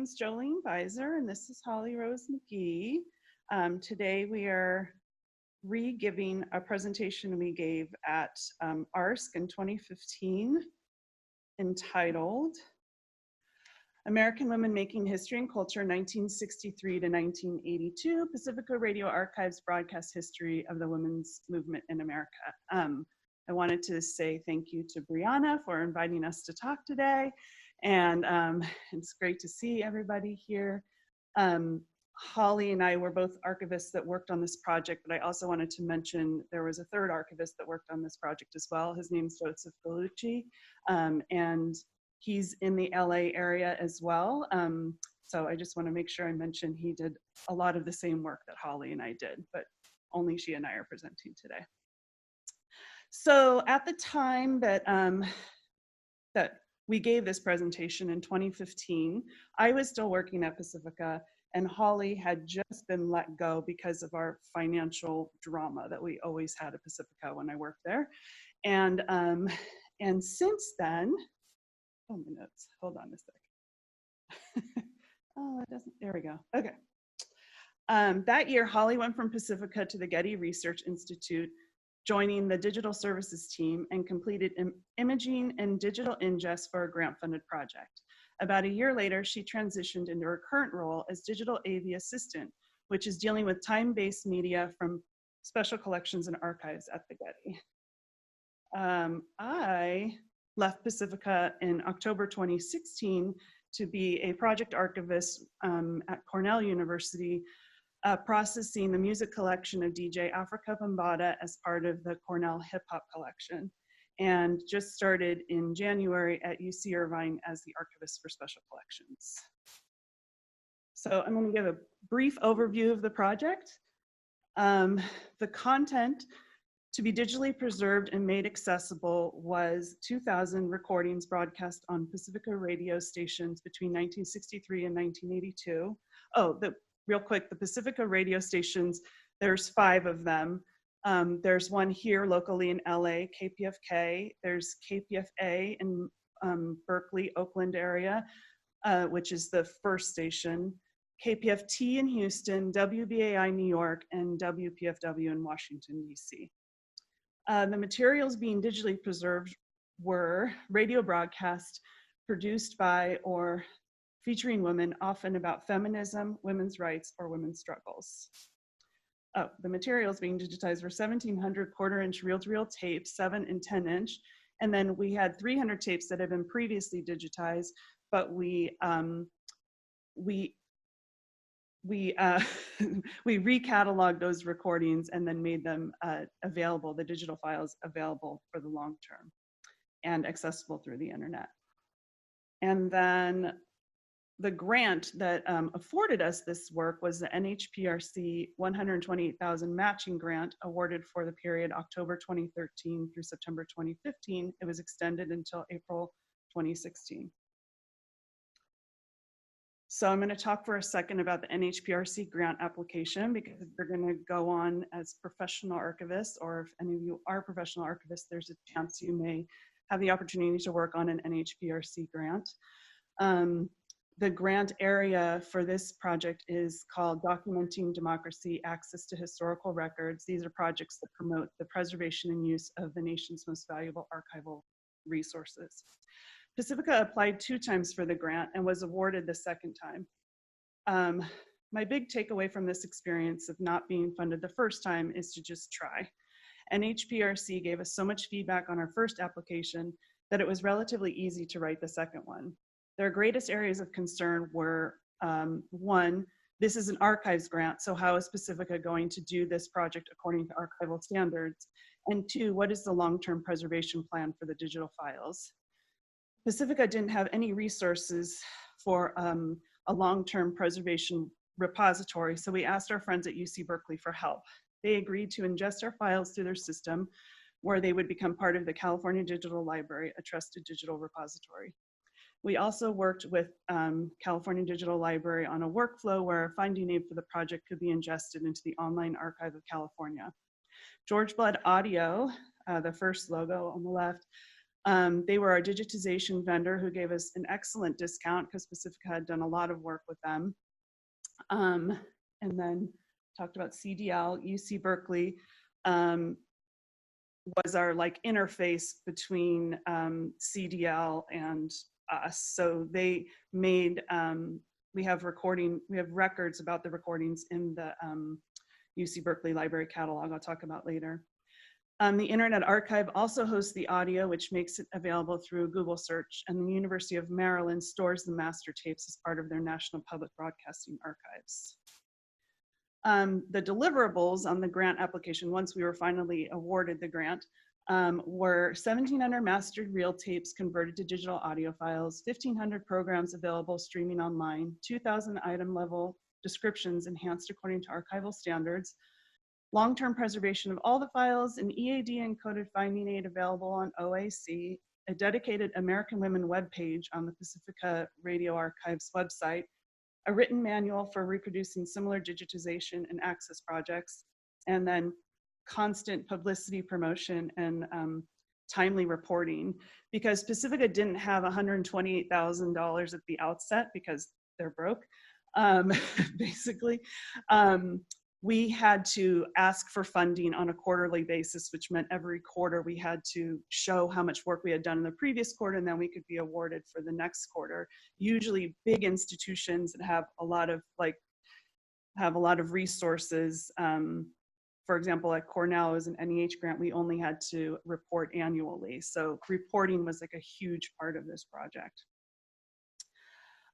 name's Jolene Beiser, and this is Holly Rose McGee. Today we are re-giving a presentation we gave at ARSC in 2015 entitled American Women Making History and Culture, 1963 to 1982, Pacifica Radio Archives Broadcast History of the Women's Movement in America. I wanted to say thank you to Brianna for inviting us to talk today. And it's great to see everybody here. Holly and I were both archivists that worked on this project, but I also wanted to mention there was a third archivist that worked on this project as well. His name's Joseph Gallucci, and he's in the LA area as well. So I just want to make sure I mention he did a lot of the same work that Holly and I did, but only she and I are presenting today. So at the time that, that we gave this presentation in 2015, I was still working at Pacifica, and Holly had just been let go because of our financial drama that we always had at Pacifica when I worked there. And since then, oh, my notes, hold on a sec. Oh, it doesn't, there we go, okay. That year, Holly went from Pacifica to the Getty Research Institute, joining the digital services team, and completed imaging and digital ingest for a grant-funded project. About a year later, she transitioned into her current role as digital AV assistant, which is dealing with time-based media from special collections and archives at the Getty. I left Pacifica in October 2016 to be a project archivist at Cornell University, processing the music collection of DJ Africa Bambaataa as part of the Cornell Hip Hop Collection, and just started in January at UC Irvine as the archivist for special collections. So I'm going to give a brief overview of the project. The content to be digitally preserved and made accessible was 2,000 recordings broadcast on Pacifica radio stations between 1963 and 1982. Oh, real quick, the Pacifica radio stations, there's 5 of them. There's one here locally in LA, KPFK. There's KPFA in Berkeley, Oakland area, which is the first station. KPFT in Houston, WBAI-New York, and WPFW in Washington, DC. The materials being digitally preserved were radio broadcasts produced by or featuring women, often about feminism, women's rights, or women's struggles. Oh, the materials being digitized were 1,700 quarter-inch reel-to-reel tapes, 7 and 10-inch, and then we had 300 tapes that had been previously digitized, but we recataloged those recordings and then made them available, the digital files available for the long term and accessible through the internet. And then the grant that afforded us this work was the NHPRC $128,000 matching grant awarded for the period October 2013 through September 2015. It was extended until April 2016. So I'm going to talk for a second about the NHPRC grant application, because if you're going to go on as professional archivists, or if any of you are professional archivists, there's a chance you may have the opportunity to work on an NHPRC grant. The grant area for this project is called Documenting Democracy, Access to Historical Records. These are projects that promote the preservation and use of the nation's most valuable archival resources. Pacifica applied 2 times for the grant and was awarded the second time. My big takeaway from this experience of not being funded the first time is to just try. NHPRC gave us so much feedback on our first application that it was relatively easy to write the second one. Their greatest areas of concern were, 1, this is an archives grant, so how is Pacifica going to do this project according to archival standards? And 2, what is the long-term preservation plan for the digital files? Pacifica didn't have any resources for a long-term preservation repository, so we asked our friends at UC Berkeley for help. They agreed to ingest our files through their system, where they would become part of the California Digital Library, a trusted digital repository. We also worked with California Digital Library on a workflow where a finding aid for the project could be ingested into the Online Archive of California. George Blood Audio, the first logo on the left, They were our digitization vendor who gave us an excellent discount because Pacifica had done a lot of work with them. And then talked about CDL. UC Berkeley was our like interface between CDL and us. So they made, we have records about the recordings in the UC Berkeley Library Catalog I'll talk about later. The Internet Archive also hosts the audio, which makes it available through Google search, and the University of Maryland stores the master tapes as part of their National Public Broadcasting Archives. The deliverables on the grant application, once we were finally awarded the grant, were 1,700 mastered reel tapes converted to digital audio files, 1,500 programs available streaming online, 2,000 item level descriptions enhanced according to archival standards, long-term preservation of all the files, an EAD encoded finding aid available on OAC, a dedicated American Women webpage on the Pacifica Radio Archives website, a written manual for reproducing similar digitization and access projects, and then constant publicity promotion and timely reporting. Because Pacifica didn't have $128,000 at the outset because they're broke, basically. We had to ask for funding on a quarterly basis, which meant every quarter we had to show how much work we had done in the previous quarter, and then we could be awarded for the next quarter. Usually big institutions that have a lot of resources. For example, like Cornell is an NEH grant, we only had to report annually. So reporting was like a huge part of this project.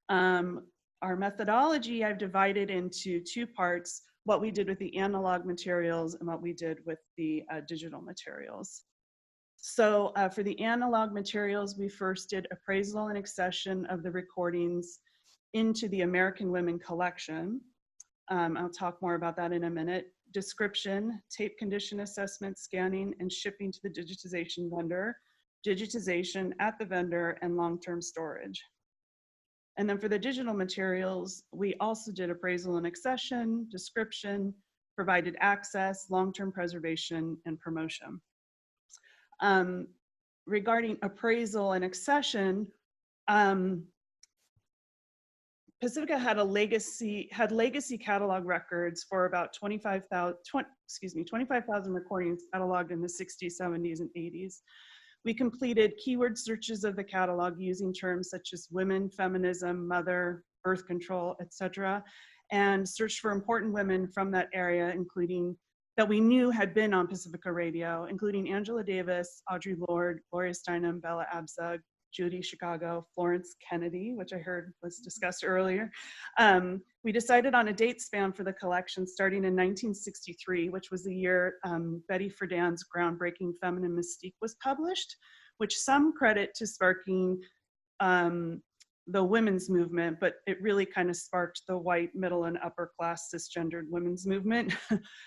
Our methodology I've divided into two parts: what we did with the analog materials and what we did with the digital materials. So for the analog materials, we first did appraisal and accession of the recordings into the American Women collection. I'll talk more about that in a minute. Description, tape condition assessment, scanning, and shipping to the digitization vendor, digitization at the vendor, and long-term storage. And then for the digital materials, we also did appraisal and accession, description, provided access, long-term preservation, and promotion. Regarding appraisal and accession, Pacifica had legacy catalog records for about 25,000 recordings cataloged in the 60s, 70s, and 80s. We completed keyword searches of the catalog using terms such as women, feminism, mother, birth control, etc., and searched for important women from that area, including that we knew had been on Pacifica Radio, including Angela Davis, Audre Lorde, Gloria Steinem, Bella Abzug, Judy Chicago, Florence Kennedy, which I heard was discussed earlier. We decided on a date span for the collection starting in 1963, which was the year Betty Friedan's groundbreaking Feminine Mystique was published, which some credit to sparking the women's movement, but it really kind of sparked the white middle and upper class cisgendered women's movement.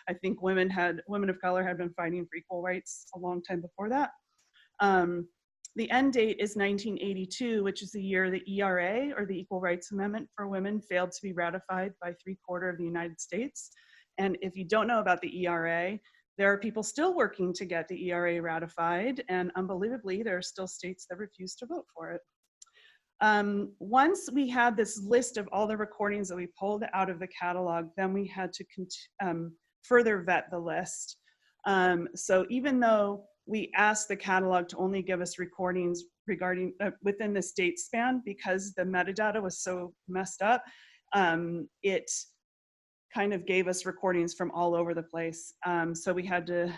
I think women of color had been fighting for equal rights a long time before that. The end date is 1982, which is the year the ERA, or the Equal Rights Amendment for Women, failed to be ratified by 3/4 of the United States. And if you don't know about the ERA, there are people still working to get the ERA ratified, and unbelievably, there are still states that refuse to vote for it. Once we had this list of all the recordings that we pulled out of the catalog, then we had to further vet the list. So even though we asked the catalog to only give us recordings regarding within this date span, because the metadata was so messed up, it kind of gave us recordings from all over the place. So we had to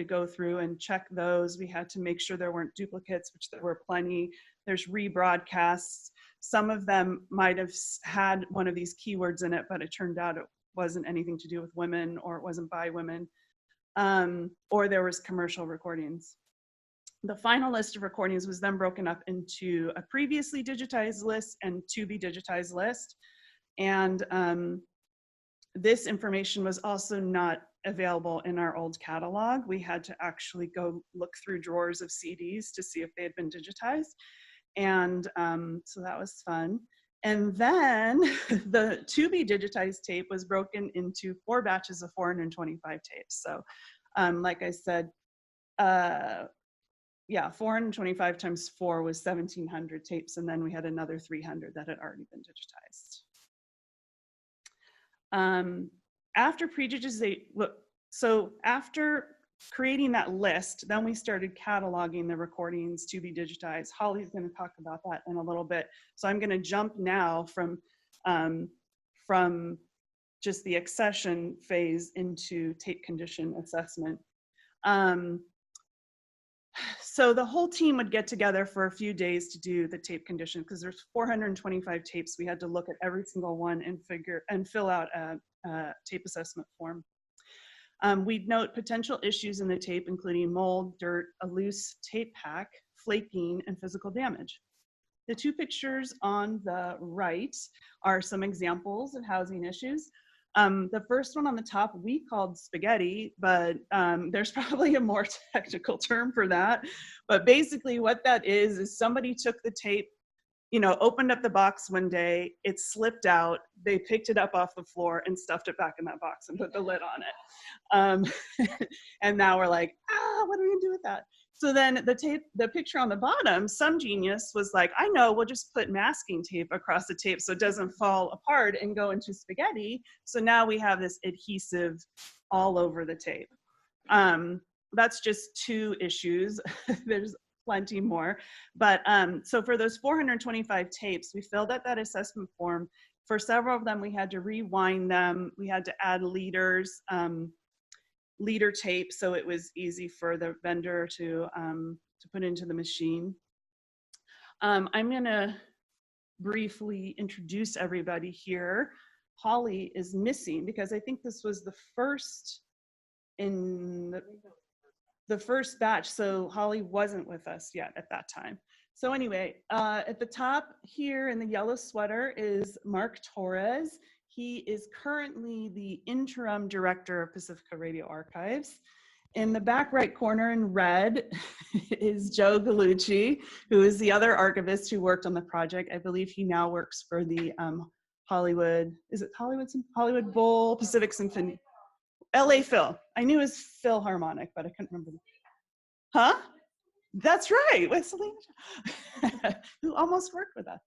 go through and check those. We had to make sure there weren't duplicates, which there were plenty. There's rebroadcasts. Some of them might have had one of these keywords in it, but it turned out it wasn't anything to do with women, or it wasn't by women. Or there was commercial recordings. The final list of recordings was then broken up into a previously digitized list and to be digitized list. And this information was also not available in our old catalog. We had to actually go look through drawers of CDs to see if they had been digitized. And so that was fun. And then the to be digitized tape was broken into 4 batches of 425 tapes. So like I said, yeah, 425 times 4 was 1,700 tapes, and then we had another 300 that had already been digitized. After pre-digitization, so after creating that list, then we started cataloging the recordings to be digitized. Holly's going to talk about that in a little bit. So I'm going to jump now from just the accession phase into tape condition assessment. So the whole team would get together for a few days to do the tape condition, because there's 425 tapes. We had to look at every single one and fill out a tape assessment form. We'd note potential issues in the tape, including mold, dirt, a loose tape pack, flaking, and physical damage. The two pictures on the right are some examples of housing issues. The first one on the top we called spaghetti, but there's probably a more technical term for that. But basically what that is somebody took the tape, you know, opened up the box one day, it slipped out, they picked it up off the floor and stuffed it back in that box and put the lid on it. And now we're like, what are we gonna do with that? So then the picture on the bottom, some genius was like, I know, we'll just put masking tape across the tape so it doesn't fall apart and go into spaghetti. So now we have this adhesive all over the tape. That's just two issues. There's plenty more. But so for those 425 tapes, we filled out that assessment form. For several of them, we had to rewind them. We had to add leaders, leader tape, so it was easy for the vendor to put into the machine. I'm gonna briefly introduce everybody here. Holly is missing because I think this was the first in the first batch, so Holly wasn't with us yet at that time. So anyway, at the top here in the yellow sweater is Mark Torres. He is currently the interim director of Pacifica Radio Archives. In the back right corner in red is Joe Gallucci, who is the other archivist who worked on the project. I believe he now works for the Hollywood Bowl, Pacific Symphony, LA Phil. I knew it was Philharmonic, but I couldn't remember. Huh? That's right, with Selena, who almost worked with us.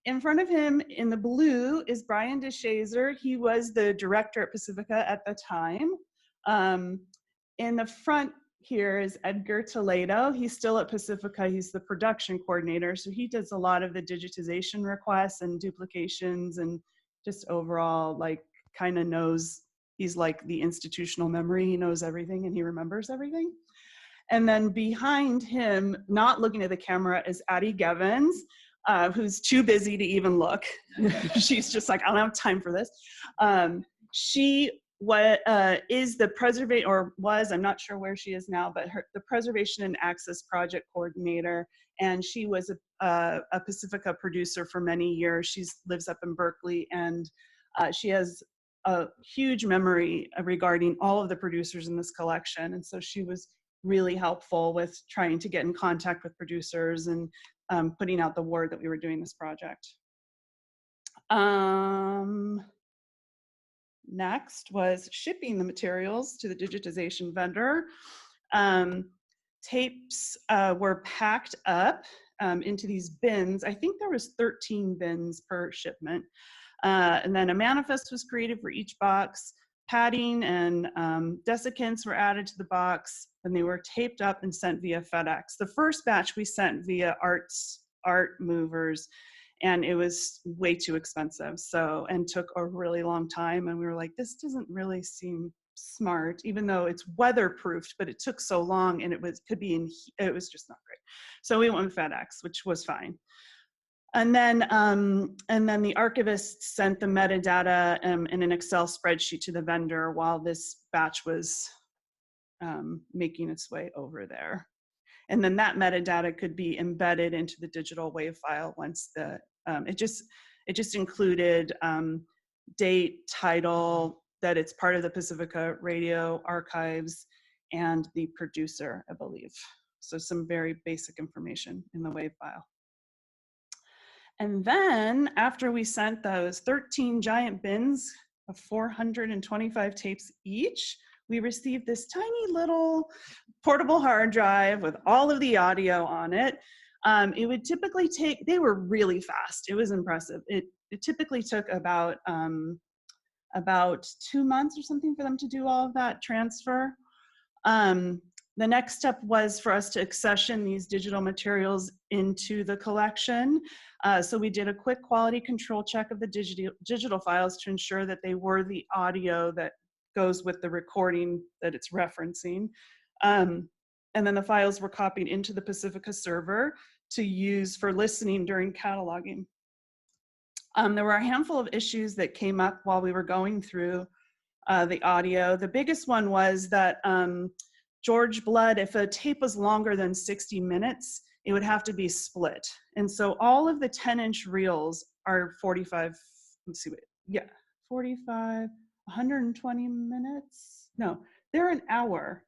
In front of him in the blue is Brian DeShazer. He was the director at Pacifica at the time. In the front here is Edgar Toledo. He's still at Pacifica. He's the production coordinator. So he does a lot of the digitization requests and duplications and just overall, like, kind of knows, he's like the institutional memory. He knows everything and he remembers everything. And then behind him, not looking at the camera, is Addie Gevins, who's too busy to even look. She's just like, I don't have time for this. She is the preservation, or was, I'm not sure where she is now, but the Preservation and Access Project Coordinator. And she was a Pacifica producer for many years. She lives up in Berkeley, and she has a huge memory regarding all of the producers in this collection. And so she was really helpful with trying to get in contact with producers and putting out the word that we were doing this project. Next was shipping the materials to the digitization vendor. Tapes were packed up into these bins. I think there was 13 bins per shipment. And then a manifest was created for each box. Padding and desiccants were added to the box, and they were taped up and sent via FedEx. The first batch we sent via art movers, and it was way too expensive, and took a really long time. And we were like, this doesn't really seem smart, even though it's weatherproofed, but it took so long, and it was just not great. So we went with FedEx, which was fine. And then the archivist sent the metadata in an Excel spreadsheet to the vendor while this batch was making its way over there. And then that metadata could be embedded into the digital WAV file once it just included date, title, that it's part of the Pacifica Radio Archives, and the producer, I believe. So some very basic information in the WAV file. And then after we sent those 13 giant bins of 425 tapes each, we received this tiny little portable hard drive with all of the audio on it. It would typically take, they were really fast. It was impressive. It typically took about 2 months or something for them to do all of that transfer. The next step was for us to accession these digital materials into the collection. So we did a quick quality control check of the digital files to ensure that they were the audio that goes with the recording that it's referencing. And then the files were copied into the Pacifica server to use for listening during cataloging. There were a handful of issues that came up while we were going through the audio. The biggest one was that George Blood, if a tape was longer than 60 minutes, it would have to be split. And so all of the 10-inch reels are 45, let's see, 45, 120 minutes? No, they're an hour.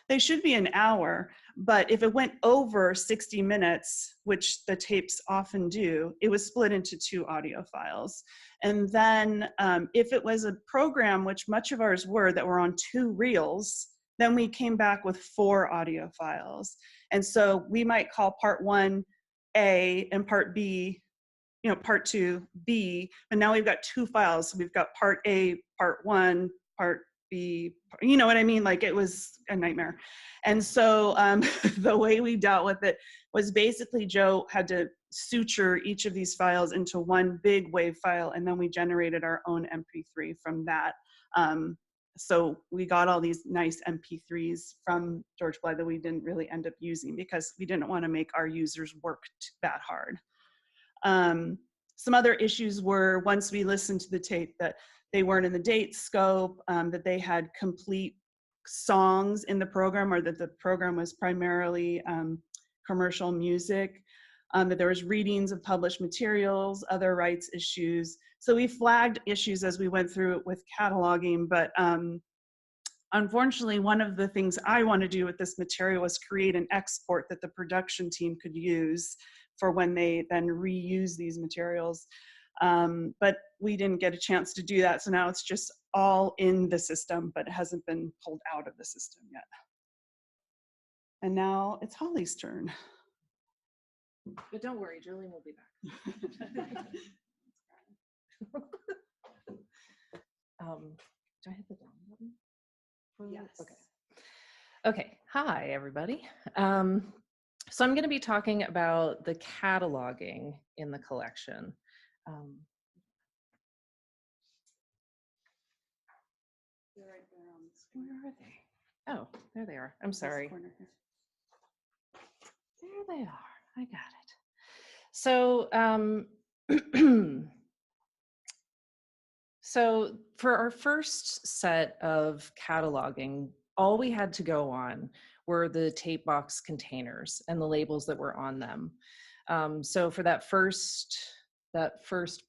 They should be an hour, but if it went over 60 minutes, which the tapes often do, it was split into 2 audio files. And then if it was a program, which much of ours were, that were on 2 reels, then we came back with 4 audio files. And so we might call part 1 A and part B, part 2 B, but now we've got 2 files. So we've got part A, part 1, part B, you know what I mean? Like, it was a nightmare. And so the way we dealt with it was basically Joe had to suture each of these files into one big WAV file, and then we generated our own MP3 from that. So we got all these nice MP3s from George Blood that we didn't really end up using because we didn't want to make our users work that hard. Some other issues were, once we listened to the tape, that they weren't in the date scope, that they had complete songs in the program, or that the program was primarily commercial music, that there was readings of published materials, other rights issues. So we flagged issues as we went through it with cataloging, but unfortunately, one of the things I want to do with this material was create an export that the production team could use for when they then reuse these materials. But we didn't get a chance to do that, so now it's just all in the system, but it hasn't been pulled out of the system yet. And now it's Holly's turn. But don't worry, Jolene will be back. Do I hit the down button? Yes. Okay. Okay. Hi, everybody. So I'm going to be talking about the cataloging in the collection. They're right there on the screen. Where are they? Oh, there they are. I'm sorry. There they are. I got it. So, so for our first set of cataloging, all we had to go on were the tape box containers and the labels that were on them. So for that first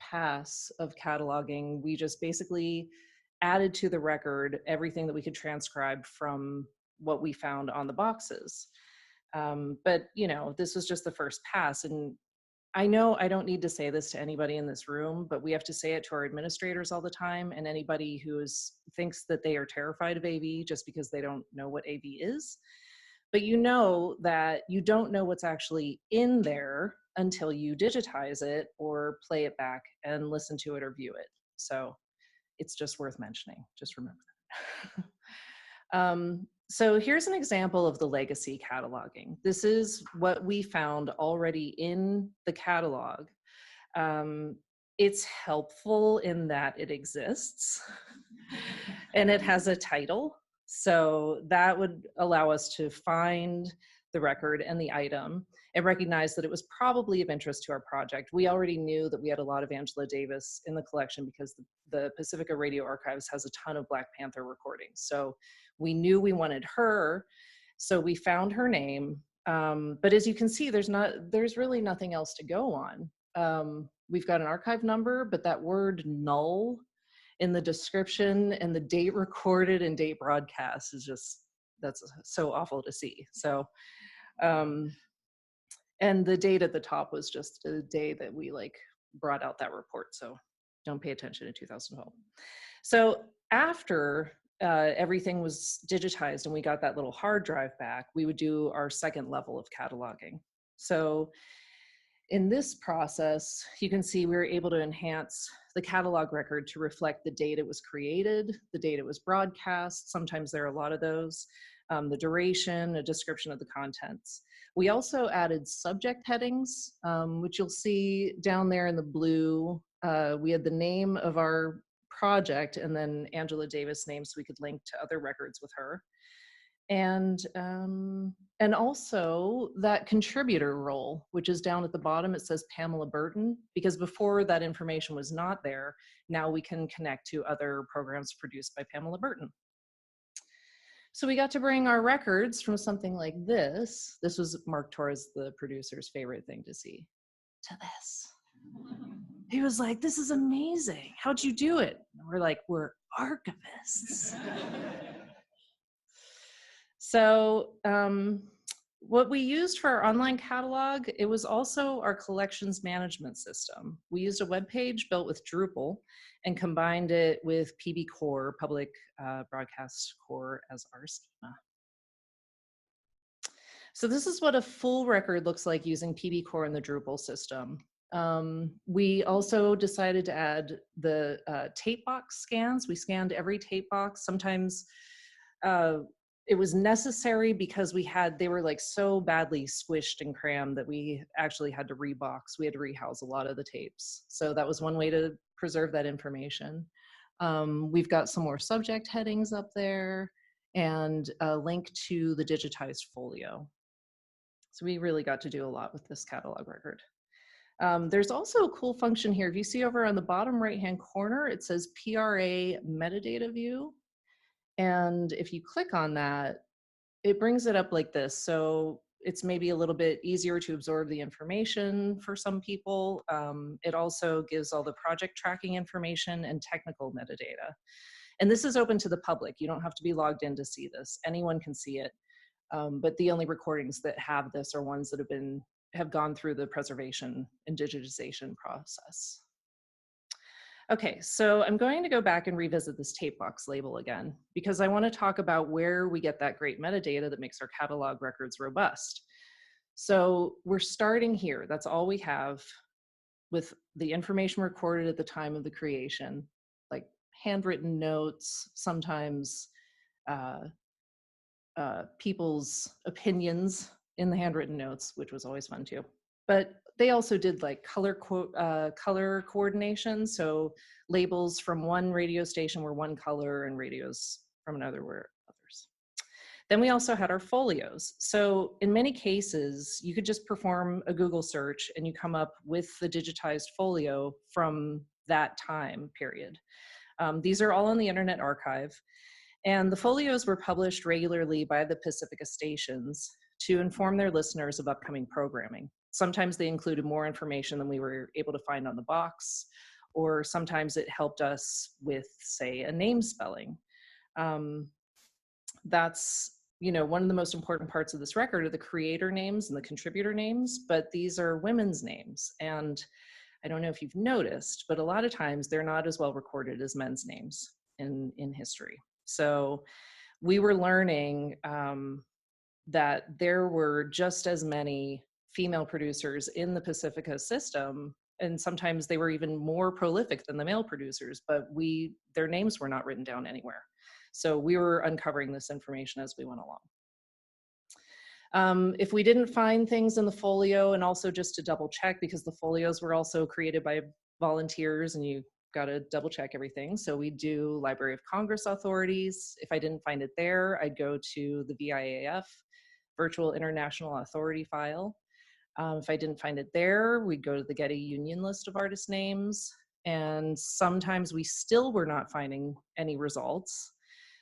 pass of cataloging, we just basically added to the record everything that we could transcribe from what we found on the boxes. But this was just the first pass, and I know I don't need to say this to anybody in this room, but we have to say it to our administrators all the time, and anybody who thinks that they are terrified of AV just because they don't know what AV is. But you know that you don't know what's actually in there until you digitize it or play it back and listen to it or view it. So it's just worth mentioning. Just remember that. So here's an example of the legacy cataloging. This is what we found already in the catalog. It's helpful in that it exists and it has a title. So that would allow us to find the record and the item and recognize that it was probably of interest to our project. We already knew that we had a lot of Angela Davis in the collection because the Pacifica Radio Archives has a ton of Black Panther recordings. So we knew we wanted her, so we found her name. But as you can see, there's really nothing else to go on. We've got an archive number, but that word null in the description and the date recorded and date broadcast is that's so awful to see. So, and the date at the top was just the day that we brought out that report. So don't pay attention to 2012. So after everything was digitized and we got that little hard drive back, we would do our second level of cataloging. So in this process, you can see we were able to enhance the catalog record to reflect the date it was created, the date it was broadcast. Sometimes there are a lot of those, the duration, a description of the contents. We also added subject headings, which you'll see down there in the blue. We had the name of our project and then Angela Davis' name so we could link to other records with her. And also that contributor role, which is down at the bottom, it says Pamela Burton, because before that information was not there, now we can connect to other programs produced by Pamela Burton. So we got to bring our records from something like this. This was Mark Torres, the producer's favorite thing to see, to this. He was like, this is amazing. How'd you do it? And we're like, we're archivists. So what we used for our online catalog, it was also our collections management system. We used a web page built with Drupal and combined it with PBCore, Public Broadcast Core, as our schema. So this is what a full record looks like using PBCore in the Drupal system. We also decided to add the tape box scans. We scanned every tape box. Sometimes it was necessary because they were like so badly squished and crammed that we actually had to rebox. We had to rehouse a lot of the tapes. So that was one way to preserve that information. We've got some more subject headings up there and a link to the digitized folio. So we really got to do a lot with this catalog record. There's also a cool function here. If you see over on the bottom right-hand corner, it says PRA metadata view. And if you click on that, it brings it up like this. So it's maybe a little bit easier to absorb the information for some people. It also gives all the project tracking information and technical metadata. And this is open to the public. You don't have to be logged in to see this. Anyone can see it. But the only recordings that have this are ones that have gone through the preservation and digitization process. Okay, so I'm going to go back and revisit this tape box label again, because I want to talk about where we get that great metadata that makes our catalog records robust. So we're starting here. That's all we have with the information recorded at the time of the creation, like handwritten notes, sometimes people's opinions in the handwritten notes, which was always fun too. But they also did like color coordination. So labels from one radio station were one color and radios from another were others. Then we also had our folios. So in many cases, you could just perform a Google search and you come up with the digitized folio from that time period. These are all on the Internet Archive. And the folios were published regularly by the Pacifica stations to inform their listeners of upcoming programming. Sometimes they included more information than we were able to find on the box, or sometimes it helped us with, say, a name spelling. That's, one of the most important parts of this record are the creator names and the contributor names, but these are women's names. And I don't know if you've noticed, but a lot of times they're not as well recorded as men's names in history. So we were learning that there were just as many female producers in the Pacifica system, and sometimes they were even more prolific than the male producers, but their names were not written down anywhere. So we were uncovering this information as we went along. If we didn't find things in the folio, and also just to double check, because the folios were also created by volunteers and you got to double check everything. So we do Library of Congress authorities. If I didn't find it there, I'd go to the VIAF, Virtual International Authority file. If I didn't find it there, we'd go to the Getty Union list of artist names. And sometimes we still were not finding any results.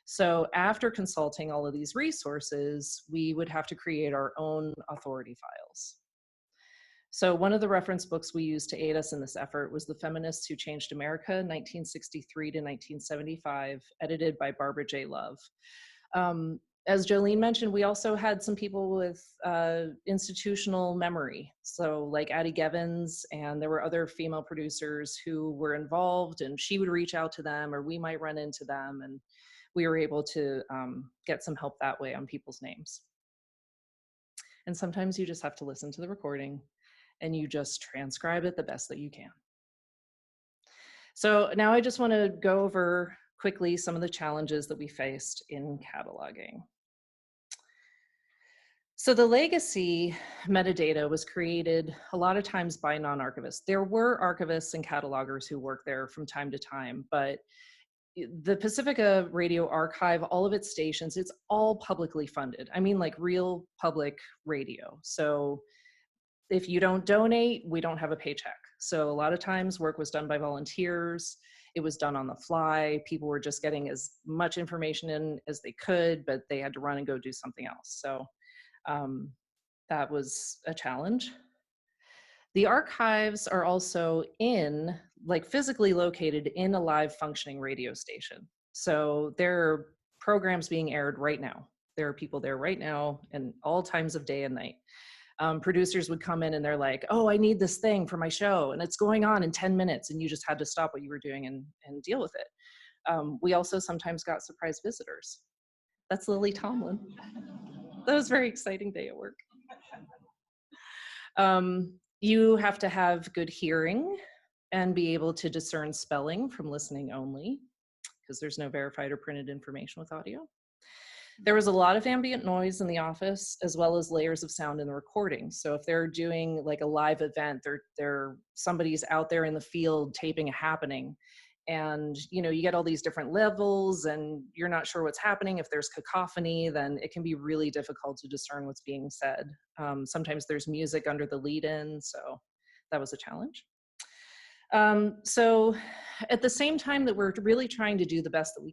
So after consulting all of these resources, we would have to create our own authority files. So one of the reference books we used to aid us in this effort was The Feminists Who Changed America, 1963 to 1975, edited by Barbara J. Love. As Jolene mentioned, we also had some people with institutional memory. So like Addie Gevins, and there were other female producers who were involved, and she would reach out to them or we might run into them. And we were able to get some help that way on people's names. And sometimes you just have to listen to the recording and you just transcribe it the best that you can. So now I just want to go over quickly some of the challenges that we faced in cataloging. So the legacy metadata was created a lot of times by non-archivists. There were archivists and catalogers who worked there from time to time, but the Pacifica Radio Archive, all of its stations, it's all publicly funded. I mean, like real public radio. So if you don't donate, we don't have a paycheck. So a lot of times work was done by volunteers. It was done on the fly. People were just getting as much information in as they could, but they had to run and go do something else. So that was a challenge. The archives are also physically located in a live functioning radio station. So there are programs being aired right now. There are people there right now and all times of day and night. Producers would come in and they're like, oh, I need this thing for my show and it's going on in 10 minutes and you just had to stop what you were doing and deal with it. We also sometimes got surprise visitors. That's Lily Tomlin. That was a very exciting day at work. You have to have good hearing and be able to discern spelling from listening only, because there's no verified or printed information with audio. There was a lot of ambient noise in the office, as well as layers of sound in the recording. So if they're doing like a live event, somebody's out there in the field taping a happening, and you get all these different levels and you're not sure what's happening. If there's cacophony, then it can be really difficult to discern what's being said. Sometimes there's music under the lead-in, so that was a challenge. So at the same time that we're really trying to do the best that we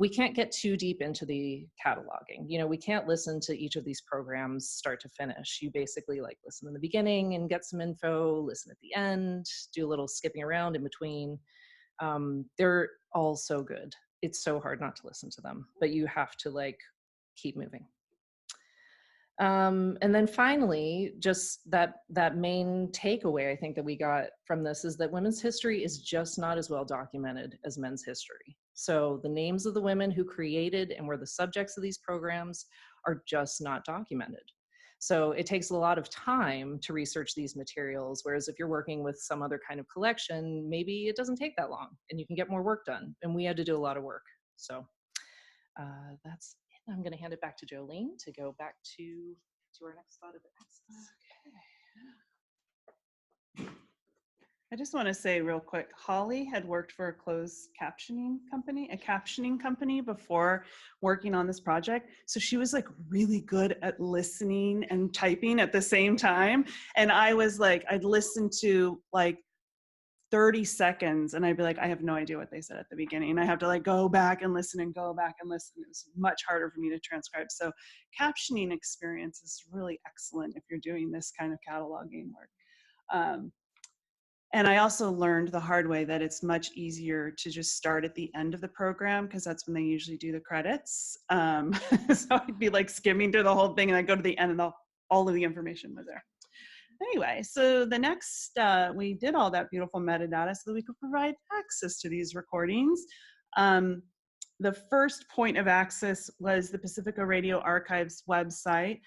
can't get too deep into the cataloging. We can't listen to each of these programs start to finish. You basically listen in the beginning and get some info, listen at the end, do a little skipping around in between. They're all so good. It's so hard not to listen to them, but you have to keep moving. And then finally, just that main takeaway I think that we got from this is that women's history is just not as well documented as men's history. So the names of the women who created and were the subjects of these programs are just not documented. So it takes a lot of time to research these materials, whereas if you're working with some other kind of collection, maybe it doesn't take that long and you can get more work done. And we had to do a lot of work. So that's it. I'm going to hand it back to Jolene to go back to our next thought of access. Okay. I just want to say real quick, Holly had worked for a closed captioning company before working on this project. So she was really good at listening and typing at the same time. And I was I'd listen to 30 seconds and I'd be I have no idea what they said at the beginning. I have to go back and listen and go back and listen. It was much harder for me to transcribe. So captioning experience is really excellent if you're doing this kind of cataloging work. And I also learned the hard way that it's much easier to just start at the end of the program because that's when they usually do the credits. So I'd be skimming through the whole thing and I'd go to the end and all of the information was there. Anyway, so the next, we did all that beautiful metadata so that we could provide access to these recordings. The first point of access was the Pacifica Radio Archives website.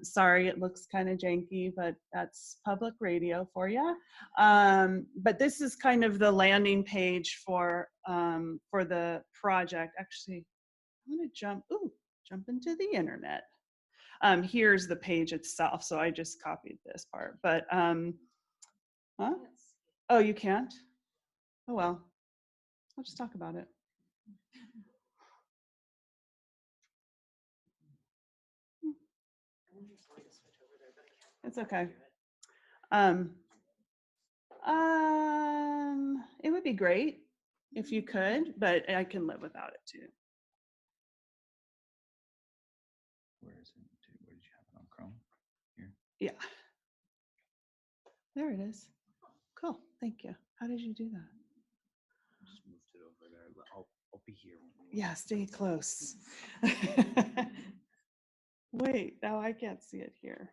Sorry, it looks kind of janky, but that's public radio for you. But this is kind of the landing page for the project. Actually, I'm going to jump into the internet. Here's the page itself. So I just copied this part, but, huh? Oh, you can't? Oh, well, I'll just talk about it. It's okay. It would be great if you could, but I can live without it too. Where is it? Where did you have it on Chrome? Here? Yeah. There it is. Cool. Thank you. How did you do that? Just moved it over there. I'll be here. Yeah, stay close. Wait, now I can't see it here.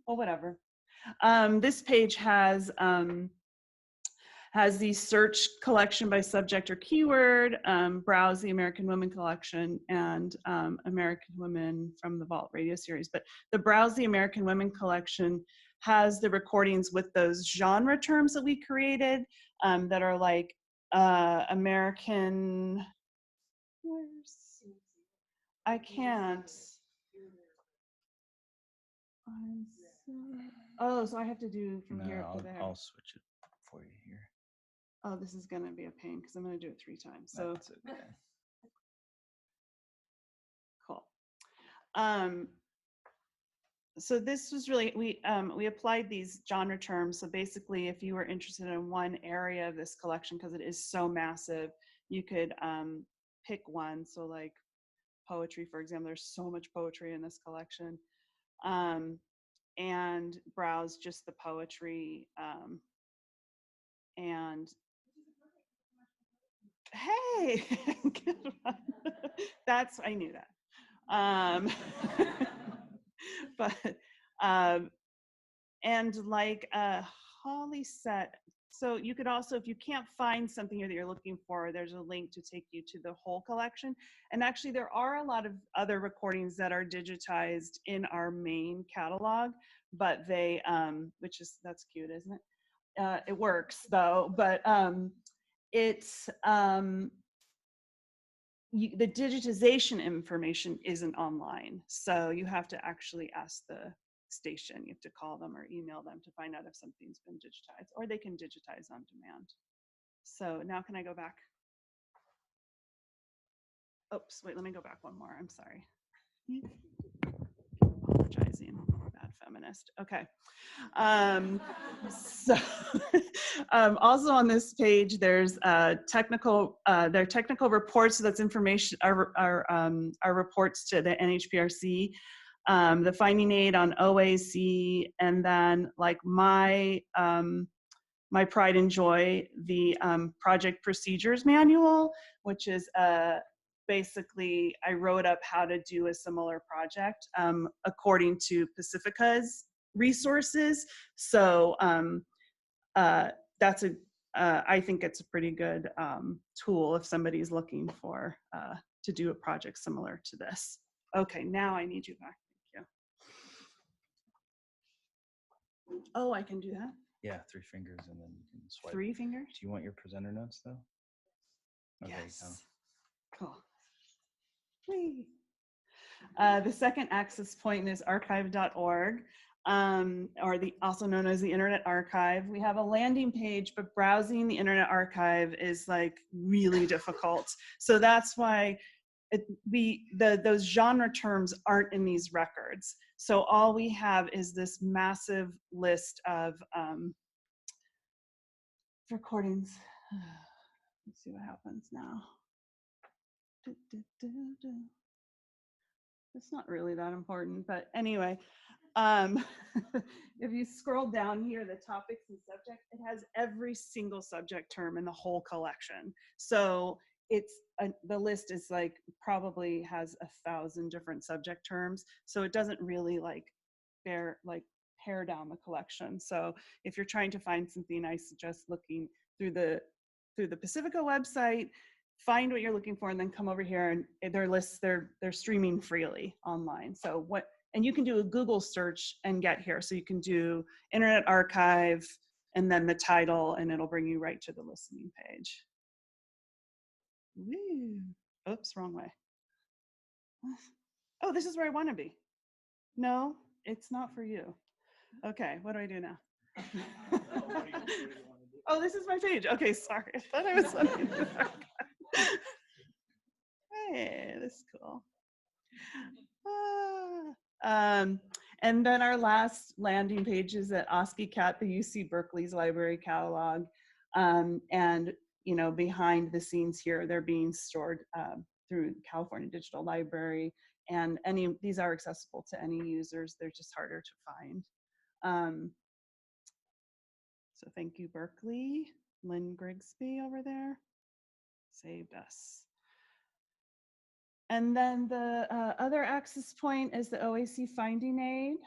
Well, whatever. This page has has the search collection by subject or keyword, browse the American Women collection, and American Women from the Vault radio series. But the browse the American Women collection has the recordings with those genre terms that we created that are like American, I can't. Oh, so I have to do from here up to there. I'll switch it for you here. Oh, this is gonna be a pain because I'm gonna do it 3 times. So That's okay. cool. So this was really, we applied these genre terms. So basically, if you were interested in one area of this collection, because it is so massive, you could pick one. So like poetry, for example, there's so much poetry in this collection. And browse just the poetry. And hey, good one. That's, I knew that. But and like Holly said, so you could also, if you can't find something here that you're looking for, there's a link to take you to the whole collection. And actually there are a lot of other recordings that are digitized in our main catalog, but they, which is, that's cute, isn't it? It works though, but it's, the digitization information isn't online. So you have to actually ask the station. You have to call them or email them to find out if something's been digitized, or they can digitize on demand. So now can I go back? Oops, wait, let me go back one more. I'm sorry. Apologizing, bad feminist. Okay. So also on this page, there's technical reports. So that's information, our reports to the NHPRC, the finding aid on OAC, and then like my pride and joy, the project procedures manual, which is basically, I wrote up how to do a similar project according to Pacifica's resources. So that's I think it's a pretty good tool if somebody's looking for to do a project similar to this. Okay, now I need you back. Thank you. Oh, I can do that? Yeah, 3 fingers and then you can swipe. 3 fingers? Do you want your presenter notes though? Okay, yes. Cool. Whee. The second access point is archive.org, or also known as the Internet Archive. We have a landing page, but browsing the Internet Archive is like really difficult. So that's why those genre terms aren't in these records. So all we have is this massive list of recordings. Let's see what happens now. It's not really that important, but anyway, if you scroll down here, the topics and subject, it has every single subject term in the whole collection. So it's the list is like probably has 1,000 different subject terms. So it doesn't really like pare down the collection. So if you're trying to find something, I suggest looking through the Pacifica website, find what you're looking for, and then come over here, and their lists, they're streaming freely online. So and you can do a Google search and get here. So you can do Internet Archive and then the title, and it'll bring you right to the listening page. Woo. Oops, wrong way. Oh, this is where I want to be. No, it's not for you. Okay, what do I do now? Oh, this is my page. Okay, sorry. I thought I was looking for that. Hey, this is cool. And then our last landing page is at OSCE-CAT, the UC Berkeley's library catalog. And behind the scenes here, they're being stored through California Digital Library. And these are accessible to any users. They're just harder to find. So thank you, Berkeley. Lynn Grigsby over there saved us. And then the other access point is the OAC finding aid.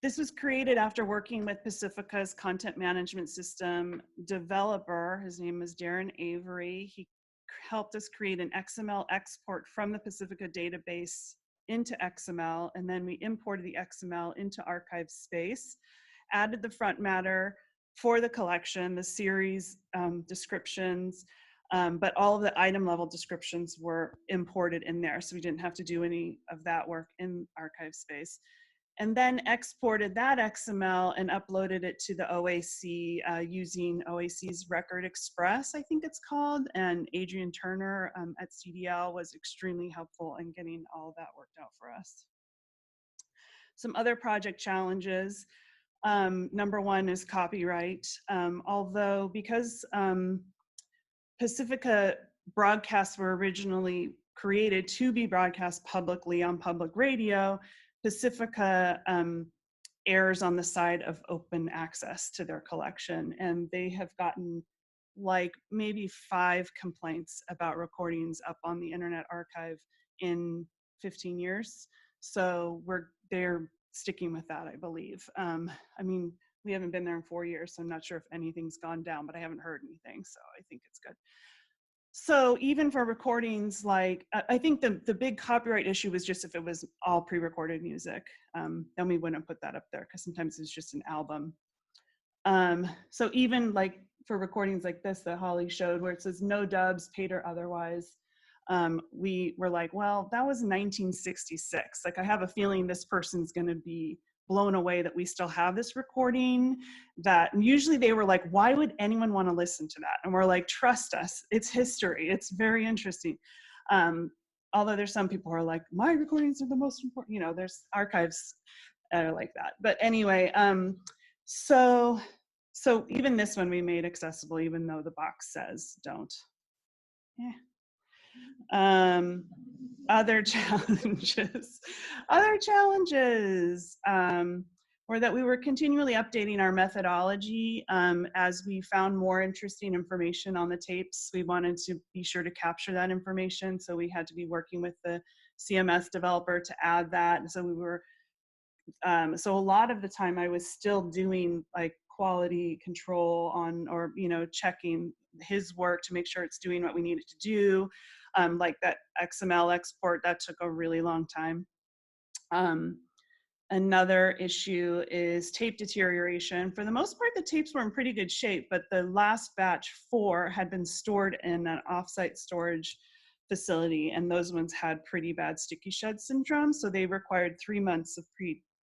This was created after working with Pacifica's content management system developer. His name is Darren Avery. He helped us create an XML export from the Pacifica database into XML, and then we imported the XML into archive space, added the front matter for the collection, the series descriptions, but all of the item level descriptions were imported in there, so we didn't have to do any of that work in archive space. And then exported that XML and uploaded it to the OAC using OAC's Record Express, I think it's called, and Adrian Turner at CDL was extremely helpful in getting all of that worked out for us. Some other project challenges. Number one is copyright. Although because Pacifica broadcasts were originally created to be broadcast publicly on public radio, Pacifica errs on the side of open access to their collection, and they have gotten like maybe 5 complaints about recordings up on the Internet Archive in 15 years. So they're sticking with that, I believe. I mean, we haven't been there in 4 years, so I'm not sure if anything's gone down, but I haven't heard anything, so I think it's good. So even for recordings, like, I think the big copyright issue was just if it was all pre-recorded music, then we wouldn't put that up there because sometimes it's just an album. So even like for recordings like this that Holly showed where it says no dubs, paid or otherwise, we were like, well, that was 1966. Like, I have a feeling this person's gonna be blown away that we still have this recording. That usually they were like, why would anyone want to listen to that? And we're like, trust us, it's history, it's very interesting. Although there's some people who are like, my recordings are the most important, you know, there's archives that are like that. But anyway, so even this one we made accessible, even though the box says don't. Yeah. Other challenges were that we were continually updating our methodology as we found more interesting information on the tapes. We wanted to be sure to capture that information, so we had to be working with the CMS developer to add that. And so we were, so a lot of the time I was still doing like quality control on, or, you know, checking his work to make sure it's doing what we need it to do. Like that XML export, that took a really long time. Another issue is tape deterioration. For the most part, the tapes were in pretty good shape, but the last batch 4 had been stored in an offsite storage facility, and those ones had pretty bad sticky shed syndrome, so they required 3 months of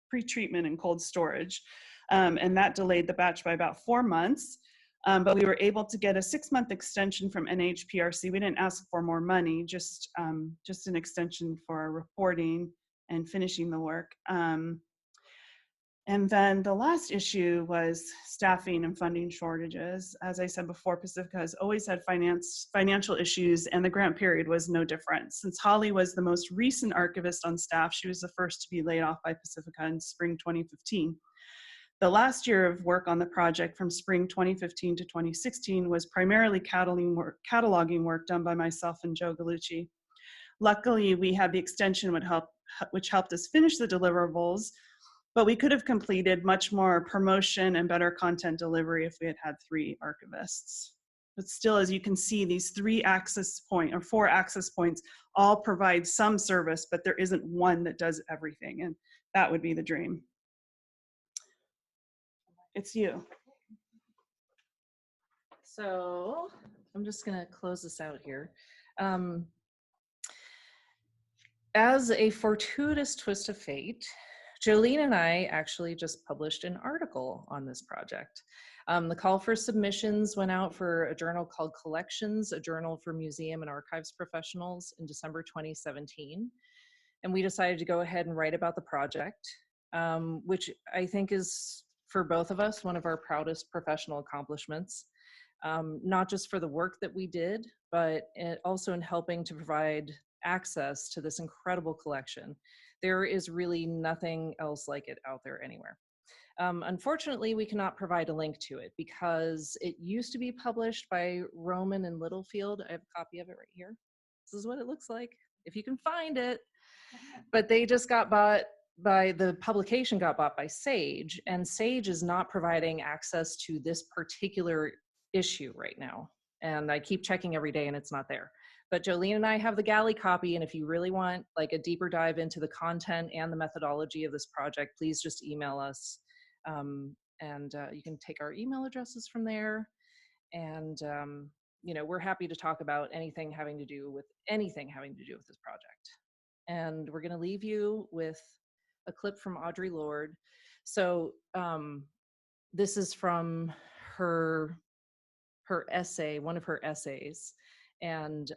pre-treatment and cold storage, and that delayed the batch by about 4 months. But we were able to get a 6-month extension from NHPRC. We didn't ask for more money, just an extension for our reporting and finishing the work. And then the last issue was staffing and funding shortages. As I said before, Pacifica has always had financial issues, and the grant period was no different. Since Holly was the most recent archivist on staff, she was the first to be laid off by Pacifica in spring 2015. The last year of work on the project from spring 2015 to 2016 was primarily cataloging work done by myself and Joe Gallucci. Luckily, we had the extension which helped us finish the deliverables, but we could have completed much more promotion and better content delivery if we had had 3 archivists. But still, as you can see, these 4 access points all provide some service, but there isn't one that does everything, and that would be the dream. It's you. So I'm just going to close this out here. As a fortuitous twist of fate, Jolene and I actually just published an article on this project. The call for submissions went out for a journal called Collections, a journal for museum and archives professionals, in December 2017. And we decided to go ahead and write about the project, which I think is, for both of us, one of our proudest professional accomplishments, not just for the work that we did, but also in helping to provide access to this incredible collection. There is really nothing else like it out there anywhere. Unfortunately, we cannot provide a link to it because it used to be published by Roman and Littlefield. I have a copy of it right here. This is what it looks like, if you can find it. But they just got bought the publication got bought by Sage, and Sage is not providing access to this particular issue right now. And I keep checking every day and it's not there. But Jolene and I have the galley copy, and if you really want like a deeper dive into the content and the methodology of this project, please just email us. You can take our email addresses from there. And we're happy to talk about anything having to do with this project. And we're going to leave you with a clip from Audre Lorde. So this is from her essay, one of her essays, and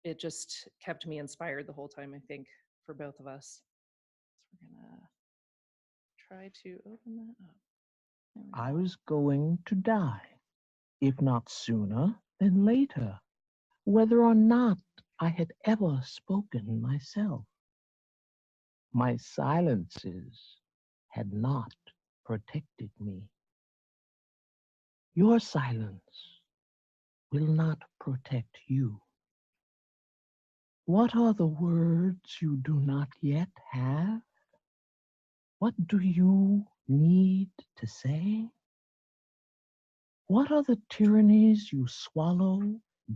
it just kept me inspired the whole time, I think, for both of us. So we're gonna try to open that up. I was going to die, if not sooner, then later, whether or not I had ever spoken myself. My silences had not protected me. Your silence will not protect you. What are the words you do not yet have? What do you need to say? What are the tyrannies you swallow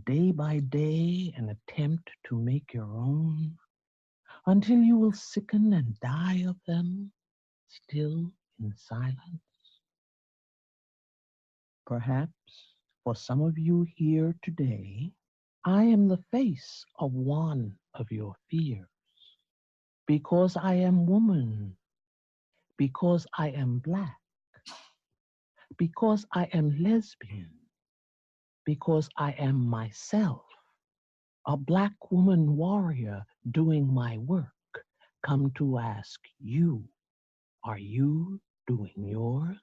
day by day and attempt to make your own, until you will sicken and die of them, still in silence? Perhaps for some of you here today, I am the face of one of your fears, because I am woman, because I am Black, because I am lesbian, because I am myself, a Black woman warrior doing my work, come to ask you, are you doing yours?